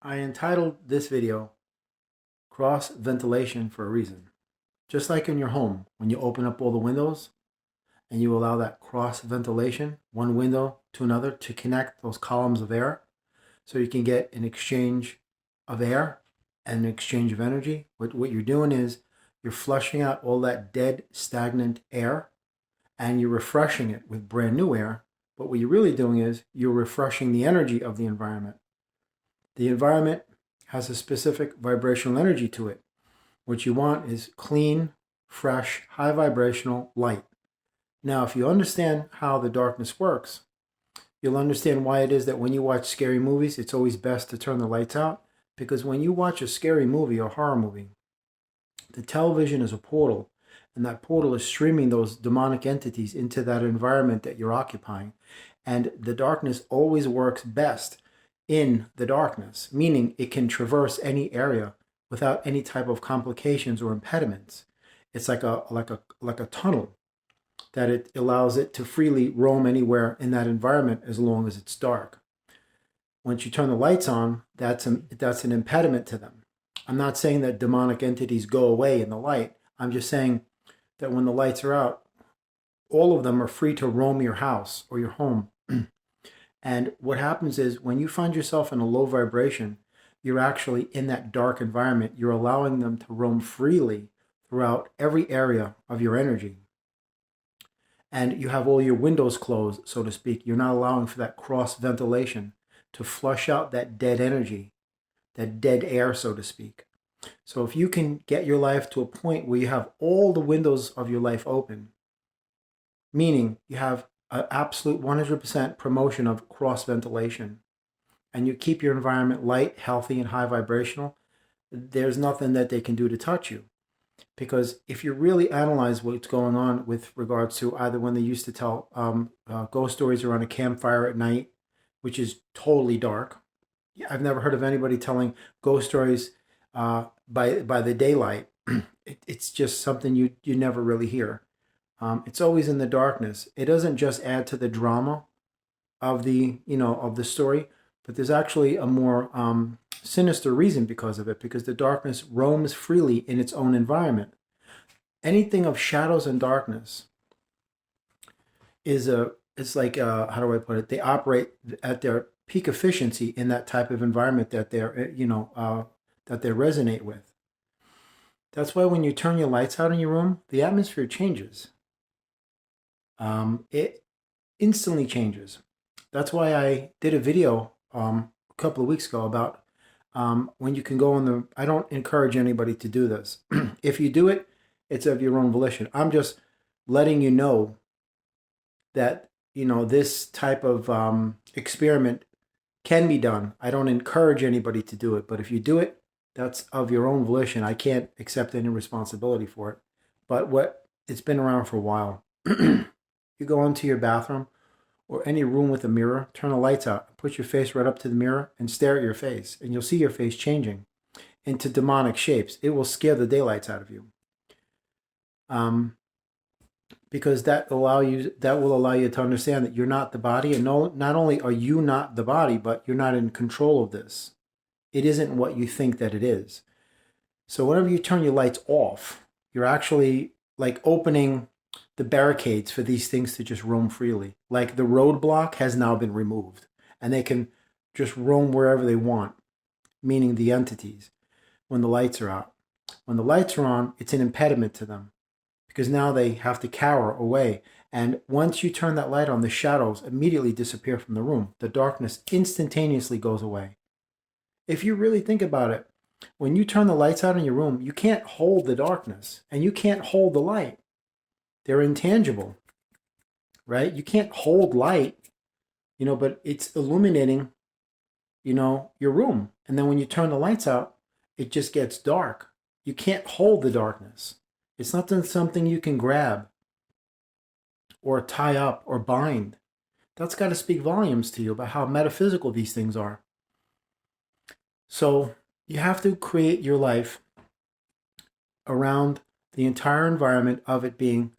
I entitled this video Cross Ventilation for a reason. Just like in your home, when you open up all the windows and you allow that cross ventilation, one window to another, to connect those columns of air so you can get an exchange of air and an exchange of energy. What you're doing is you're flushing out all that dead, stagnant air and you're refreshing it with brand new air. But what you're really doing is you're refreshing the energy of the environment. The environment has a specific vibrational energy to it. What you want is clean, fresh, high vibrational light. Now, if you understand how the darkness works, you'll understand why it is that when you watch scary movies, it's always best to turn the lights out. Because when you watch a scary movie or horror movie, the television is a portal, and that portal is streaming those demonic entities into that environment that you're occupying. And the darkness always works best in the darkness, meaning it can traverse any area without any type of complications or impediments. It's like a tunnel that it allows it to freely roam anywhere in that environment as long as it's dark. Once you turn the lights on, that's an impediment to them. I'm not saying that demonic entities go away in the light. I'm just saying that when the lights are out, all of them are free to roam your house or your home. And what happens is when you find yourself in a low vibration, you're actually in that dark environment. You're allowing them to roam freely throughout every area of your energy. And you have all your windows closed, so to speak. You're not allowing for that cross ventilation to flush out that dead energy, that dead air, so to speak. So if you can get your life to a point where you have all the windows of your life open, meaning you have an absolute 100% promotion of cross ventilation, and you keep your environment light, healthy, and high vibrational, there's nothing that they can do to touch you. Because if you really analyze what's going on with regards to either when they used to tell ghost stories around a campfire at night, which is totally dark. I've never heard of anybody telling ghost stories by the daylight. It's just something you never really hear. It's always in the darkness. It doesn't just add to the drama of the story, but there's actually a more sinister reason because of it, because the darkness roams freely in its own environment. Anything of shadows and darkness it's like how do I put it? They operate at their peak efficiency in that type of environment that that they resonate with. That's why when you turn your lights out in your room, the atmosphere changes. It instantly changes. That's why I did a video a couple of weeks ago about when you can go on the. I don't encourage anybody to do this. If you do it, it's of your own volition. I'm just letting you know that this type of experiment can be done. I don't encourage anybody to do it, but if you do it, that's of your own volition. I can't accept any responsibility for it. But it's been around for a while. You go into your bathroom or any room with a mirror, turn the lights out, put your face right up to the mirror and stare at your face, and you'll see your face changing into demonic shapes. It will scare the daylights out of you. Because that will allow you to understand that you're not the body, and not only are you not the body, but you're not in control of this. It isn't what you think that it is. So whenever you turn your lights off, you're actually like opening the barricades for these things to just roam freely. Like the roadblock has now been removed, and they can just roam wherever they want, meaning the entities, when the lights are out. When the lights are on, it's an impediment to them, because now they have to cower away. And once you turn that light on, the shadows immediately disappear from the room. The darkness instantaneously goes away. If you really think about it, when you turn the lights out in your room, you can't hold the darkness and you can't hold the light. They're intangible, right? You can't hold light, but it's illuminating, your room. And then when you turn the lights out, it just gets dark. You can't hold the darkness. It's not something you can grab or tie up or bind. That's got to speak volumes to you about how metaphysical these things are. So you have to create your life around the entire environment of it being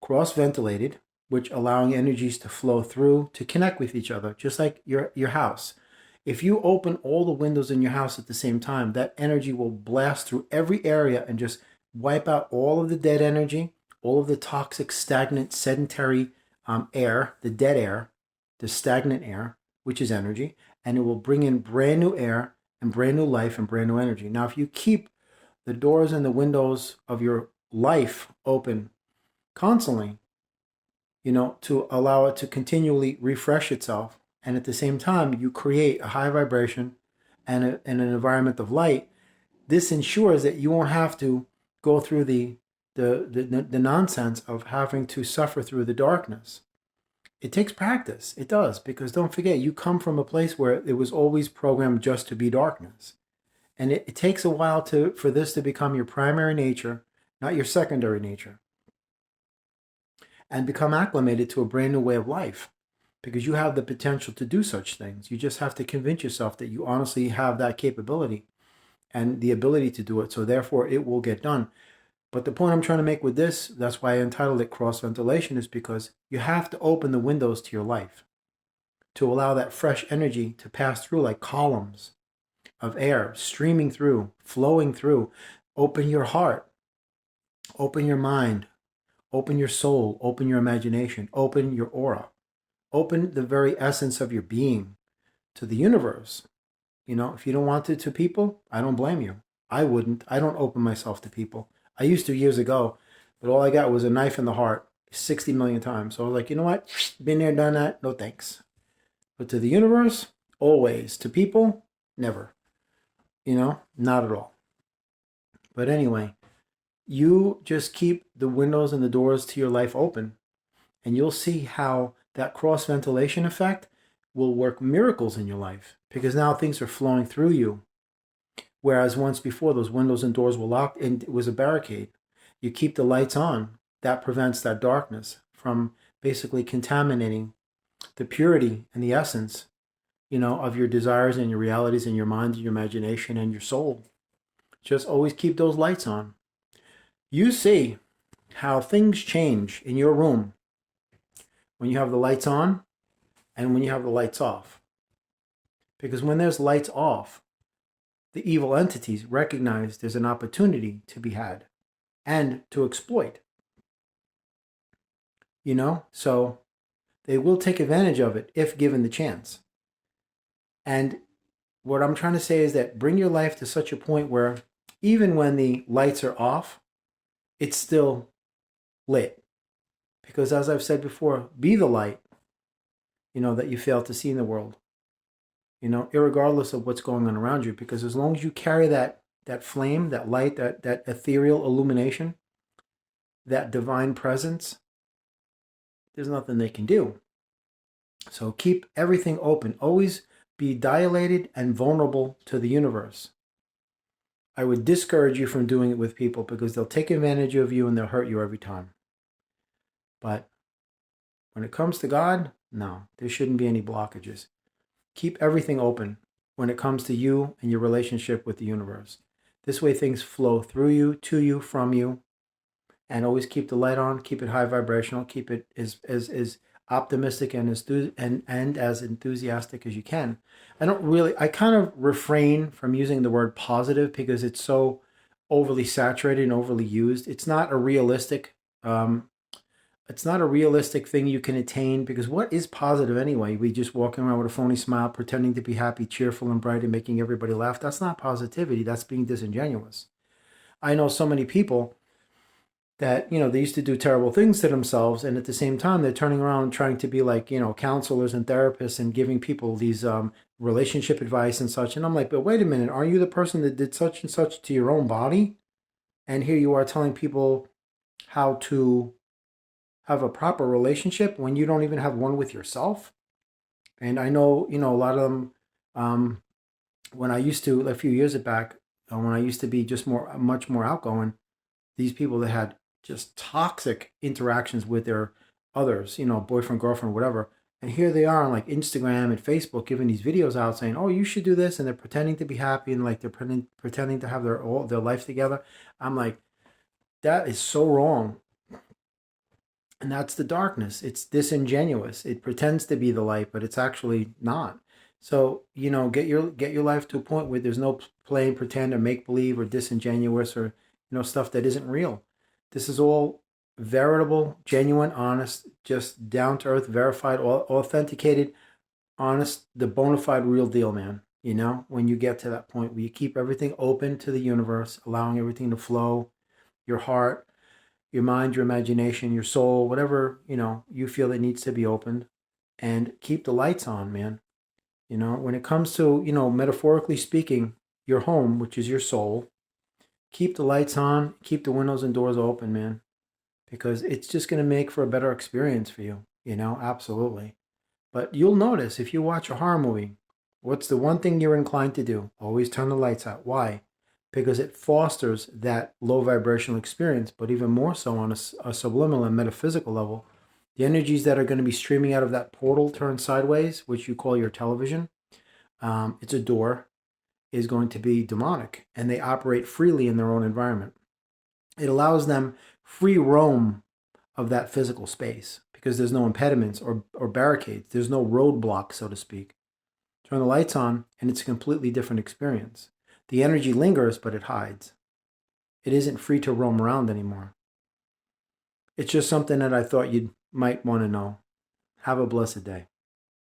cross-ventilated, which allowing energies to flow through to connect with each other, just like your house. If you open all the windows in your house at the same time, that energy will blast through every area and just wipe out all of the dead energy, all of the toxic, stagnant, sedentary air, the dead air, the stagnant air, which is energy, and it will bring in brand new air and brand new life and brand new energy. Now, if you keep the doors and the windows of your life open constantly, to allow it to continually refresh itself, and at the same time, you create a high vibration and an environment of light, this ensures that you won't have to go through the nonsense of having to suffer through the darkness. It takes practice. It does, because don't forget, you come from a place where it was always programmed just to be darkness. And it takes a while for this to become your primary nature, not your secondary nature, and become acclimated to a brand new way of life, because you have the potential to do such things. You just have to convince yourself that you honestly have that capability and the ability to do it. So therefore, it will get done. But the point I'm trying to make with this, that's why I entitled it Cross Ventilation, is because you have to open the windows to your life to allow that fresh energy to pass through like columns of air, streaming through, flowing through. Open your heart, open your mind, open your soul, open your imagination, open your aura, open the very essence of your being to the universe. If you don't want it to people, I don't blame you. I wouldn't. I don't open myself to people. I used to years ago, but all I got was a knife in the heart 60 million times. So I was like, you know what? Been there, done that. No thanks. But to the universe, always. To people, never. Not at all. But anyway, you just keep the windows and the doors to your life open, and you'll see how that cross ventilation effect will work miracles in your life, because now things are flowing through you. Whereas once before, those windows and doors were locked and it was a barricade. You keep the lights on. That prevents that darkness from basically contaminating the purity and the essence, of your desires and your realities and your mind and your imagination and your soul. Just always keep those lights on. You see how things change in your room when you have the lights on and when you have the lights off. Because when there's lights off, the evil entities recognize there's an opportunity to be had and to exploit. So they will take advantage of it if given the chance. And what I'm trying to say is that bring your life to such a point where even when the lights are off, it's still lit. Because as I've said before, be the light, that you fail to see in the world. Irregardless of what's going on around you, because as long as you carry that flame, that light, that ethereal illumination, that divine presence, there's nothing they can do. So keep everything open. Always be dilated and vulnerable to the universe. I would discourage you from doing it with people, because they'll take advantage of you and they'll hurt you every time. But when it comes to God, no, there shouldn't be any blockages. Keep everything open when it comes to you and your relationship with the universe. This way things flow through you, to you, from you. And always keep the light on, keep it high vibrational, keep it as optimistic and as enthusiastic as you can. I kind of refrain from using the word positive because it's so overly saturated and overly used. It's not a realistic thing you can attain, because what is positive anyway? We just walking around with a phony smile, pretending to be happy, cheerful, and bright, and making everybody laugh. That's not positivity. That's being disingenuous. I know so many people that, they used to do terrible things to themselves, and at the same time, they're turning around and trying to be like, counselors and therapists and giving people these relationship advice and such. And I'm like, but wait a minute, are you the person that did such and such to your own body? And here you are telling people how to have a proper relationship when you don't even have one with yourself. And I know, a lot of them, when I used to, a few years back, when I used to be just much more outgoing, these people that had just toxic interactions with their others, boyfriend, girlfriend, whatever. And here they are on like Instagram and Facebook giving these videos out saying, oh, you should do this. And they're pretending to be happy and like they're pretending to have their life together. I'm like, that is so wrong. And that's the darkness. It's disingenuous. It pretends to be the light, but it's actually not. So, get your life to a point where there's no playing pretend or make believe or disingenuous or, stuff that isn't real. This is all veritable, genuine, honest, just down to earth, verified, authenticated, honest, the bona fide real deal, man. When you get to that point where you keep everything open to the universe, allowing everything to flow, your heart, your mind, your imagination, your soul, whatever, you feel that needs to be opened, and keep the lights on, man. When it comes to, metaphorically speaking, your home, which is your soul, keep the lights on, keep the windows and doors open, man, because it's just going to make for a better experience for you, absolutely. But you'll notice if you watch a horror movie, what's the one thing you're inclined to do? Always turn the lights out. Why? Because it fosters that low vibrational experience, but even more so on a subliminal and metaphysical level. The energies that are going to be streaming out of that portal turned sideways, which you call your television, it's a door, is going to be demonic, and they operate freely in their own environment. It allows them free roam of that physical space because there's no impediments or barricades. There's no roadblock, so to speak. Turn the lights on, and it's a completely different experience. The energy lingers, but it hides. It isn't free to roam around anymore. It's just something that I thought you might want to know. Have a blessed day.